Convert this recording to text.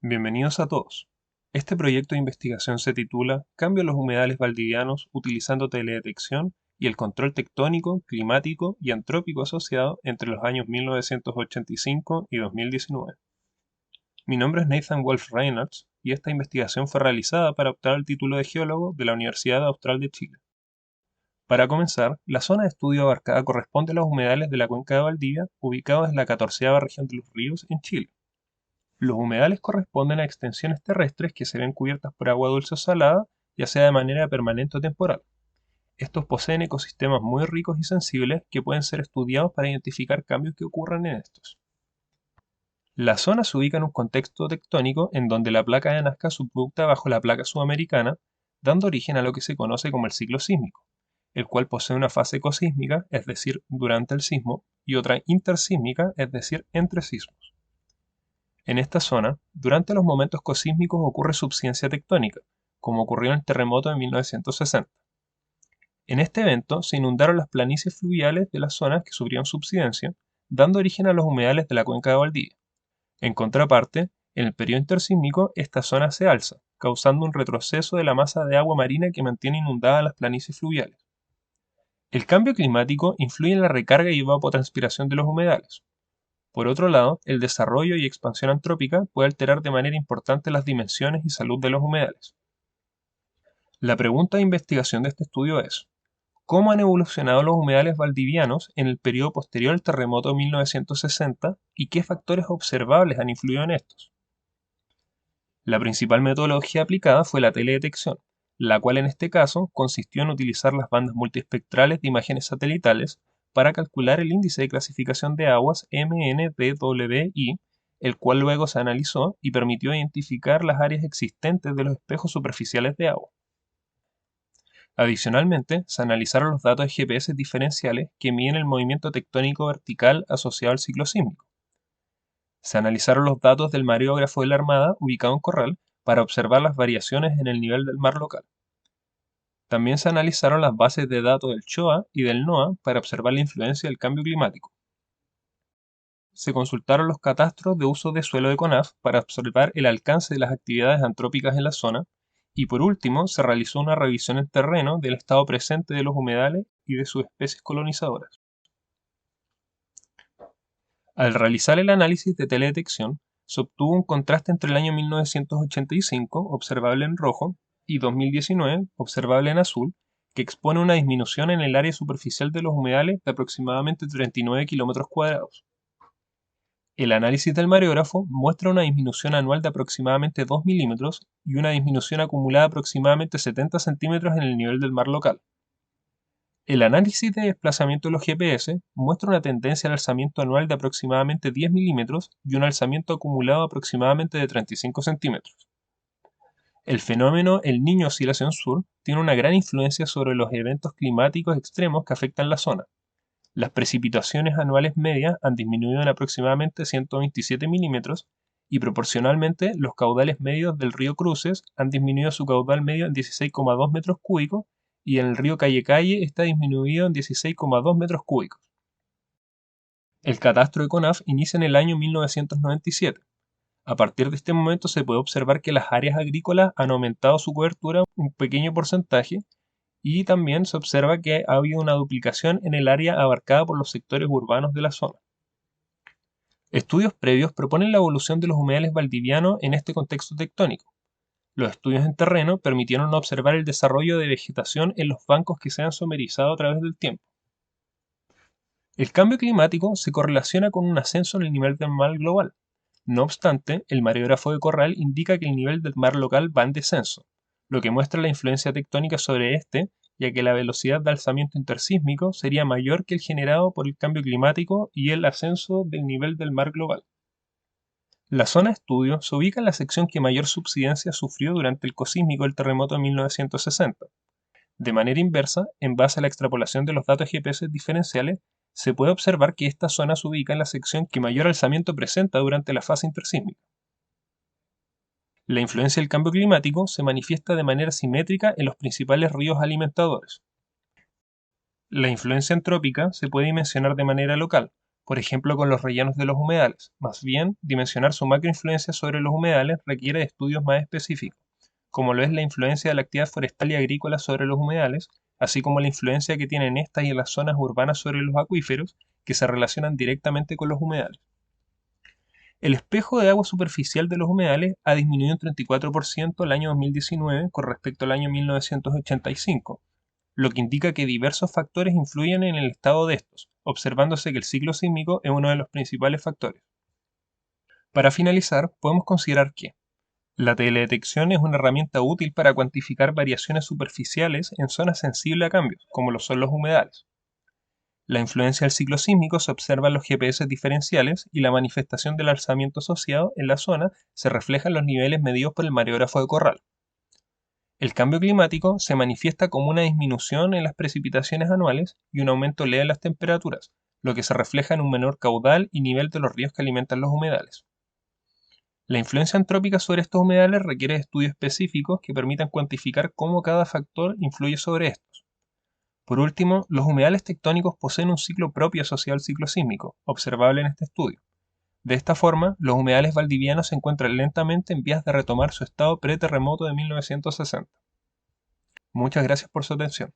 Bienvenidos a todos. Este proyecto de investigación se titula Cambio en los humedales valdivianos utilizando teledetección y el control tectónico, climático y antrópico asociado entre los años 1985 y 2019. Mi nombre es Nathan Wolf Reinhardt y esta investigación fue realizada para optar al título de geólogo de la Universidad Austral de Chile. Para comenzar, la zona de estudio abarcada corresponde a los humedales de la cuenca de Valdivia, ubicados en la 14ª región de los ríos en Chile. Los humedales corresponden a extensiones terrestres que se ven cubiertas por agua dulce o salada, ya sea de manera permanente o temporal. Estos poseen ecosistemas muy ricos y sensibles que pueden ser estudiados para identificar cambios que ocurran en estos. La zona se ubica en un contexto tectónico en donde la placa de Nazca subducta bajo la placa sudamericana, dando origen a lo que se conoce como el ciclo sísmico, el cual posee una fase ecosísmica, es decir, durante el sismo, y otra intersísmica, es decir, entre sismos. En esta zona, durante los momentos cosísmicos ocurre subsidencia tectónica, como ocurrió en el terremoto de 1960. En este evento se inundaron las planicies fluviales de las zonas que sufrieron subsidencia, dando origen a los humedales de la cuenca de Valdivia. En contraparte, en el periodo intersísmico esta zona se alza, causando un retroceso de la masa de agua marina que mantiene inundadas las planicies fluviales. El cambio climático influye en la recarga y evapotranspiración de los humedales. Por otro lado, el desarrollo y expansión antrópica puede alterar de manera importante las dimensiones y salud de los humedales. La pregunta de investigación de este estudio es: ¿cómo han evolucionado los humedales valdivianos en el periodo posterior al terremoto de 1960 y qué factores observables han influido en estos? La principal metodología aplicada fue la teledetección, la cual en este caso consistió en utilizar las bandas multiespectrales de imágenes satelitales para calcular el índice de clasificación de aguas MNDWI, el cual luego se analizó y permitió identificar las áreas existentes de los espejos superficiales de agua. Adicionalmente, se analizaron los datos de GPS diferenciales que miden el movimiento tectónico vertical asociado al ciclo sísmico. Se analizaron los datos del mareógrafo de la Armada ubicado en Corral para observar las variaciones en el nivel del mar local. También se analizaron las bases de datos del CHOA y del NOAA para observar la influencia del cambio climático. Se consultaron los catastros de uso de suelo de CONAF para observar el alcance de las actividades antrópicas en la zona, y por último se realizó una revisión en terreno del estado presente de los humedales y de sus especies colonizadoras. Al realizar el análisis de teledetección, se obtuvo un contraste entre el año 1985, observable en rojo, y 2019, observable en azul, que expone una disminución en el área superficial de los humedales de aproximadamente 39 km². El análisis del mareógrafo muestra una disminución anual de aproximadamente 2 milímetros y una disminución acumulada de aproximadamente 70 centímetros en el nivel del mar local. El análisis de desplazamiento de los GPS muestra una tendencia al alzamiento anual de aproximadamente 10 milímetros y un alzamiento acumulado aproximadamente de 35 centímetros. El fenómeno El Niño Oscilación Sur tiene una gran influencia sobre los eventos climáticos extremos que afectan la zona. Las precipitaciones anuales medias han disminuido en aproximadamente 127 milímetros y proporcionalmente los caudales medios del río Cruces han disminuido su caudal medio en 16,2 metros cúbicos y en el río Calle Calle está disminuido en 16,2 metros cúbicos. El catastro de CONAF inicia en el año 1997. A partir de este momento se puede observar que las áreas agrícolas han aumentado su cobertura un pequeño porcentaje y también se observa que ha habido una duplicación en el área abarcada por los sectores urbanos de la zona. Estudios previos proponen la evolución de los humedales valdivianos en este contexto tectónico. Los estudios en terreno permitieron observar el desarrollo de vegetación en los bancos que se han somerizado a través del tiempo. El cambio climático se correlaciona con un ascenso en el nivel del mar global. No obstante, el mareógrafo de Corral indica que el nivel del mar local va en descenso, lo que muestra la influencia tectónica sobre este, ya que la velocidad de alzamiento intersísmico sería mayor que el generado por el cambio climático y el ascenso del nivel del mar global. La zona de estudio se ubica en la sección que mayor subsidencia sufrió durante el cosísmico del terremoto de 1960. De manera inversa, en base a la extrapolación de los datos GPS diferenciales, se puede observar que esta zona se ubica en la sección que mayor alzamiento presenta durante la fase intersísmica. La influencia del cambio climático se manifiesta de manera simétrica en los principales ríos alimentadores. La influencia antrópica se puede dimensionar de manera local, por ejemplo con los rellenos de los humedales. Más bien, dimensionar su macroinfluencia sobre los humedales requiere de estudios más específicos, como lo es la influencia de la actividad forestal y agrícola sobre los humedales, así como la influencia que tienen estas y en las zonas urbanas sobre los acuíferos, que se relacionan directamente con los humedales. El espejo de agua superficial de los humedales ha disminuido un 34% el año 2019 con respecto al año 1985, lo que indica que diversos factores influyen en el estado de estos, observándose que el ciclo sísmico es uno de los principales factores. Para finalizar, podemos considerar que la teledetección es una herramienta útil para cuantificar variaciones superficiales en zonas sensibles a cambios, como lo son los humedales. La influencia del ciclo sísmico se observa en los GPS diferenciales y la manifestación del alzamiento asociado en la zona se refleja en los niveles medidos por el mareógrafo de corral. El cambio climático se manifiesta como una disminución en las precipitaciones anuales y un aumento leve en las temperaturas, lo que se refleja en un menor caudal y nivel de los ríos que alimentan los humedales. La influencia antrópica sobre estos humedales requiere estudios específicos que permitan cuantificar cómo cada factor influye sobre estos. Por último, los humedales tectónicos poseen un ciclo propio asociado al ciclo sísmico, observable en este estudio. De esta forma, los humedales valdivianos se encuentran lentamente en vías de retomar su estado preterremoto de 1960. Muchas gracias por su atención.